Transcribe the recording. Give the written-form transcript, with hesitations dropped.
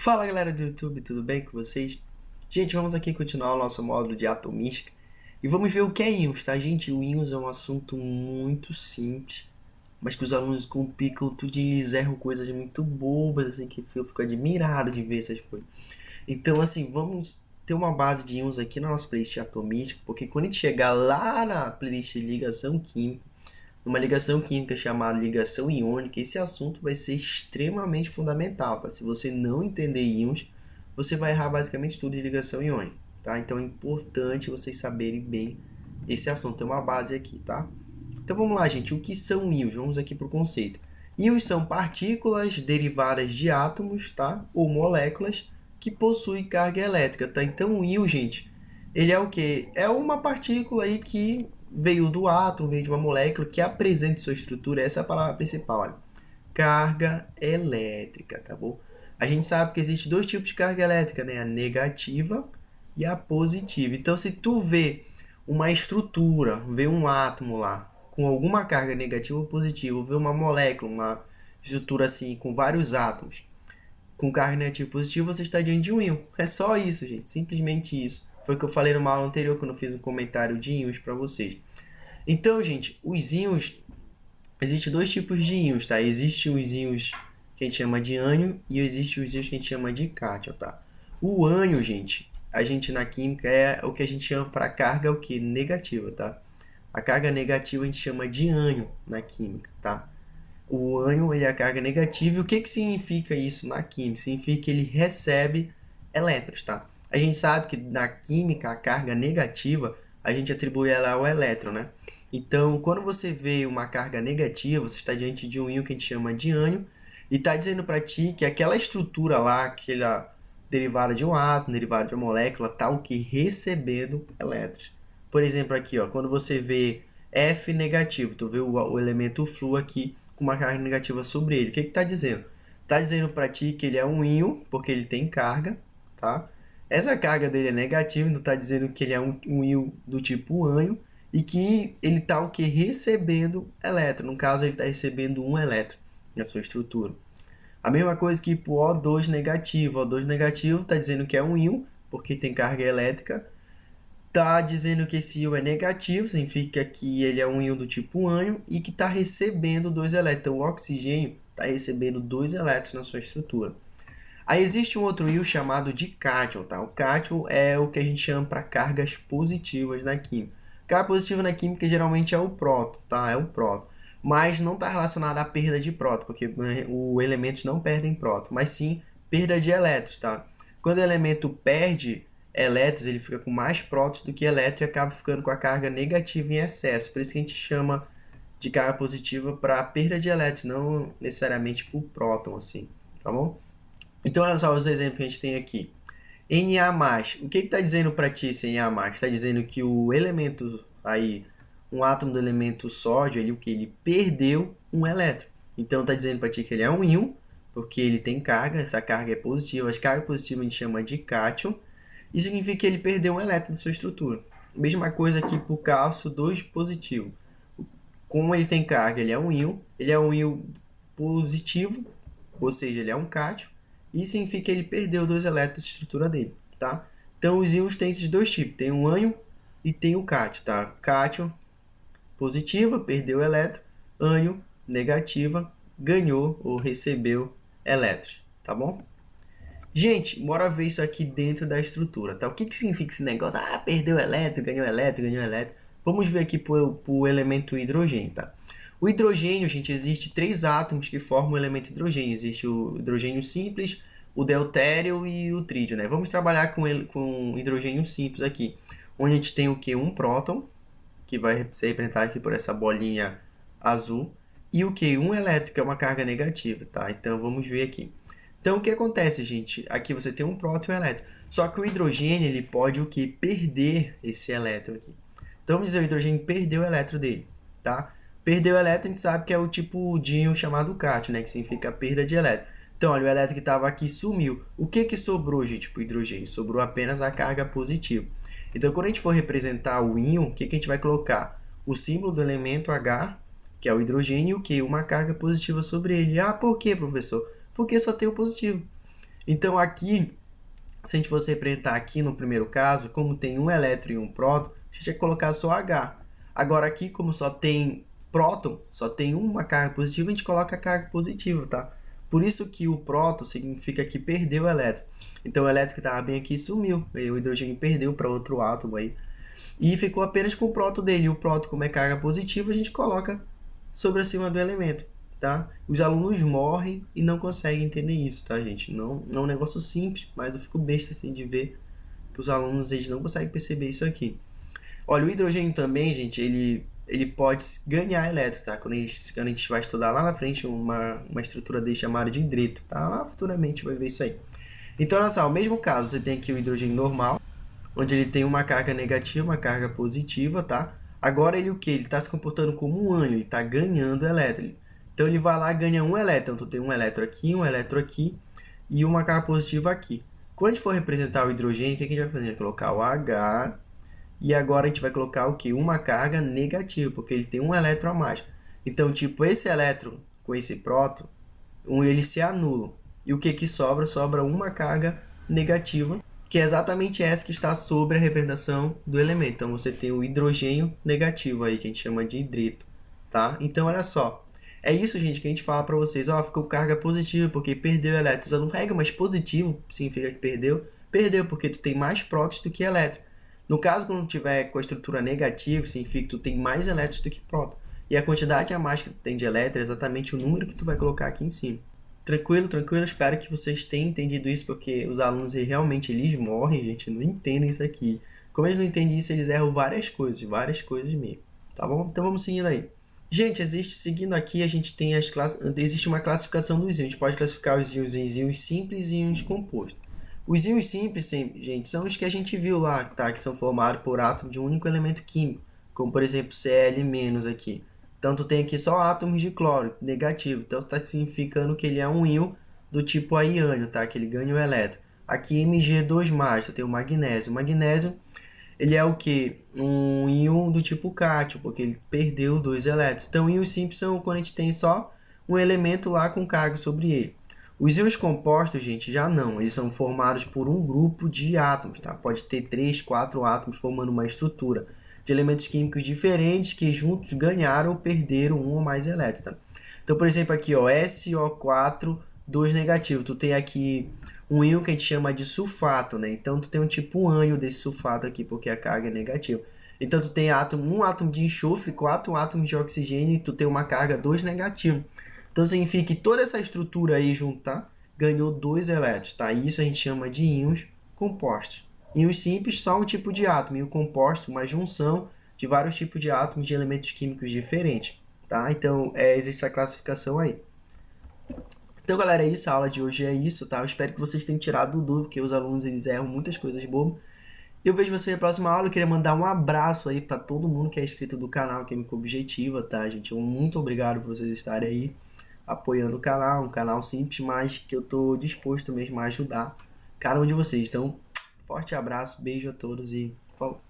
Fala galera do YouTube, tudo bem com vocês? Gente, vamos aqui continuar o nosso módulo de atomística e vamos ver o que é íons, tá gente? O íons é um assunto muito simples, mas que os alunos complicam tudo e eles erram coisas muito bobas, assim, que eu fico admirado de ver essas coisas. Então, assim, vamos ter uma base de íons aqui na nossa playlist atomística, porque quando a gente chegar lá na playlist de ligação química, numa ligação química chamada ligação iônica, esse assunto vai ser extremamente fundamental, tá? Se você não entender íons, você vai errar basicamente tudo de ligação iônica, tá? Então é importante vocês saberem bem esse assunto. Tem uma base aqui, tá? Então vamos lá, gente. O que são íons? Vamos aqui para o conceito. Íons são partículas derivadas de átomos, tá? Ou moléculas que possuem carga elétrica, tá? Então o íon, gente, ele é o quê? É uma partícula aí que veio do átomo, veio de uma molécula que apresenta sua estrutura, essa é a palavra principal, olha. Carga elétrica, tá bom? A gente sabe que existe dois tipos de carga elétrica, né? A negativa e a positiva. Então, se tu vê uma estrutura, vê um átomo lá com alguma carga negativa ou positiva, vê uma molécula, uma estrutura assim com vários átomos com carga negativa e positiva, você está diante de um íon. É só isso, gente. Simplesmente isso. Foi o que eu falei numa aula anterior, quando eu fiz um comentário de íons para vocês. Então, gente, os íons... Existem dois tipos de íons, tá? Existem os íons que a gente chama de ânion e existem os íons que a gente chama de cátion, tá? O ânion, gente, a gente na química é o que a gente chama para carga o que? Negativa, tá? A carga negativa a gente chama de ânion na química, tá? O ânion ele é a carga negativa. E o que significa isso na química? Significa que ele recebe elétrons, tá? A gente sabe que na química a carga negativa a gente atribui ela ao elétron, né? Então, quando você vê uma carga negativa, você está diante de um íon que a gente chama de ânion e está dizendo para ti que aquela estrutura lá, aquela derivada de um átomo, derivada de uma molécula, está o que? Recebendo elétrons. Por exemplo, aqui, ó, quando você vê F negativo, tu vê o elemento Flu aqui com uma carga negativa sobre ele. O que está dizendo? Está dizendo para ti que ele é um íon, porque ele tem carga, tá? Essa carga dele é negativa, então está dizendo que ele é um íon do tipo ânion e que ele está o que? Recebendo elétron. No caso, ele está recebendo um elétron na sua estrutura. A mesma coisa que para o O2 negativo. O O2 negativo está dizendo que é um íon, porque tem carga elétrica. Está dizendo que esse íon é negativo, significa que ele é um íon do tipo ânion e que está recebendo dois elétrons. Então, o oxigênio está recebendo dois elétrons na sua estrutura. Aí existe um outro íon chamado de cátion, tá? O cátion é o que a gente chama para cargas positivas na química. Carga positiva na química geralmente é o próton, tá? É o próton. Mas não está relacionado à perda de próton, porque os elementos não perdem próton, mas sim perda de elétrons, tá? Quando o elemento perde elétrons, ele fica com mais prótons do que elétrons e acaba ficando com a carga negativa em excesso. Por isso que a gente chama de carga positiva para perda de elétrons, não necessariamente por próton, assim, tá bom? Então, olha só os exemplos que a gente tem aqui. Na+, o que está dizendo para ti esse Na+? Está dizendo que o elemento aí, um átomo do elemento sódio, ele, o que? Ele perdeu um elétron. Então, está dizendo para ti que ele é um íon, porque ele tem carga, essa carga é positiva. As cargas positivas a gente chama de cátion, e significa que ele perdeu um elétron de sua estrutura. Mesma coisa aqui para o cálcio 2 positivo. Como ele tem carga, ele é um íon positivo, ou seja, ele é um cátion, e significa que ele perdeu dois elétrons de estrutura dele, tá? Então os íons têm esses dois tipos, tem o ânion e tem o cátion, tá? Cátion positiva, perdeu elétron, ânion negativa, ganhou ou recebeu elétrons, tá bom? Gente, bora ver isso aqui dentro da estrutura, tá? O que significa esse negócio? Ah, perdeu elétron, ganhou elétron, ganhou elétron. Vamos ver aqui pro elemento hidrogênio, tá? O hidrogênio, gente, existe três átomos que formam o elemento hidrogênio. Existe o hidrogênio simples, o deutério e o trídio, né? Vamos trabalhar com hidrogênio simples aqui, onde a gente tem o que? Um próton, que vai ser representado aqui por essa bolinha azul, e o que? Um elétron, que é uma carga negativa, tá? Então, vamos ver aqui. Então, o que acontece, gente? Aqui você tem um próton e um elétron. Só que o hidrogênio, ele pode o que? Perder esse elétron aqui. Então, vamos dizer, o hidrogênio perdeu o elétron dele, tá? Perdeu o elétron, a gente sabe que é o tipo de íon chamado cátion, né? Que significa perda de elétron. Então, olha, o elétron que estava aqui sumiu. O que sobrou, gente, para o hidrogênio? Sobrou apenas a carga positiva. Então, quando a gente for representar o íon, o que a gente vai colocar? O símbolo do elemento H, que é o hidrogênio, e o que? Uma carga positiva sobre ele. Ah, por quê, professor? Porque só tem o positivo. Então aqui, se a gente fosse representar aqui no primeiro caso, como tem um elétron e um próton, a gente vai colocar só H. Agora aqui, como só tem próton, só tem uma carga positiva, a gente coloca a carga positiva, tá? Por isso que o próton significa que perdeu o elétron. Então o elétron que estava bem aqui sumiu, aí o hidrogênio perdeu para outro átomo aí. E ficou apenas com o próton dele. E o próton, como é carga positiva, a gente coloca sobre acima do elemento, tá? Os alunos morrem e não conseguem entender isso, tá, gente? Não é um negócio simples, mas eu fico besta assim de ver que os alunos eles não conseguem perceber isso aqui. Olha, o hidrogênio também, gente, ele pode ganhar elétron, tá? Quando a gente vai estudar lá na frente uma estrutura dele chamada de hidreto, tá? Lá futuramente vai ver isso aí. Então, olha só, o mesmo caso, você tem aqui o hidrogênio normal, onde ele tem uma carga negativa, uma carga positiva, tá? Agora ele o que? Ele está se comportando como um ânion, ele está ganhando elétron. Então ele vai lá e ganha um elétron. Então tem um elétron aqui e uma carga positiva aqui. Quando a gente for representar o hidrogênio, o que a gente vai fazer? A gente vai colocar o H e agora a gente vai colocar o que? Uma carga negativa, porque ele tem um elétron a mais. Então, tipo, esse elétron com esse próton, eles se anulam. E o que que sobra? Sobra uma carga negativa, que é exatamente essa que está sobre a representação do elemento. Então, você tem o hidrogênio negativo aí, que a gente chama de hidreto, tá? Então, olha só. É isso, gente, que a gente fala para vocês. Ó, ficou carga positiva, porque perdeu elétrons. Eu não pego, mas positivo significa que perdeu. Perdeu, porque tu tem mais prótons do que elétrons. No caso, quando tiver com a estrutura negativa, significa que tu tem mais elétrons do que prótons. E a quantidade a mais que tu tem de elétrons é exatamente o número que tu vai colocar aqui em cima. Tranquilo, tranquilo. Espero que vocês tenham entendido isso, porque os alunos realmente eles morrem, gente, não entendem isso aqui. Como eles não entendem isso, eles erram várias coisas mesmo. Tá bom? Então vamos seguindo aí. Gente, seguindo aqui, a gente tem existe uma classificação dos íons. A gente pode classificar os íons em íons simples e íons compostos. Os íons simples, gente, são os que a gente viu lá, tá? Que são formados por átomos de um único elemento químico, como por exemplo Cl- aqui. Então tu tem aqui só átomos de cloro, negativo. Então está significando que ele é um íon do tipo aiônio, tá? Que ele ganha o elétron. Aqui Mg2+, tu tem o magnésio. O magnésio, ele é o que? Um íon do tipo cátion, porque ele perdeu dois elétrons. Então íons simples são quando a gente tem só um elemento lá com carga sobre ele. Os íons compostos, gente, já não. Eles são formados por um grupo de átomos, tá? Pode ter 3, 4 átomos formando uma estrutura de elementos químicos diferentes que juntos ganharam ou perderam um ou mais elétrons, tá? Então, por exemplo, aqui, ó, SO4, 2 negativo. Tu tem aqui um íon que a gente chama de sulfato, né? Então, tu tem um tipo ânion desse sulfato aqui, porque a carga é negativa. Então, tu tem um átomo de enxofre, 4 átomos de oxigênio e tu tem uma carga 2 negativa. Então, significa que toda essa estrutura aí juntar ganhou 2 elétrons, tá? Isso a gente chama de íons compostos. Íons simples, só um tipo de átomo. Íon composto, uma junção de vários tipos de átomos de elementos químicos diferentes, tá? Então, existe essa classificação aí. Então, galera, é isso. A aula de hoje é isso, tá? Eu espero que vocês tenham tirado dúvida, porque os alunos, eles erram muitas coisas bobas. Eu vejo você na próxima aula. Eu queria mandar um abraço aí para todo mundo que é inscrito do canal Química Objetiva, tá, gente? Muito obrigado por vocês estarem aí apoiando o canal, um canal simples, mas que eu tô disposto mesmo a ajudar cada um de vocês. Então, forte abraço, beijo a todos e falou!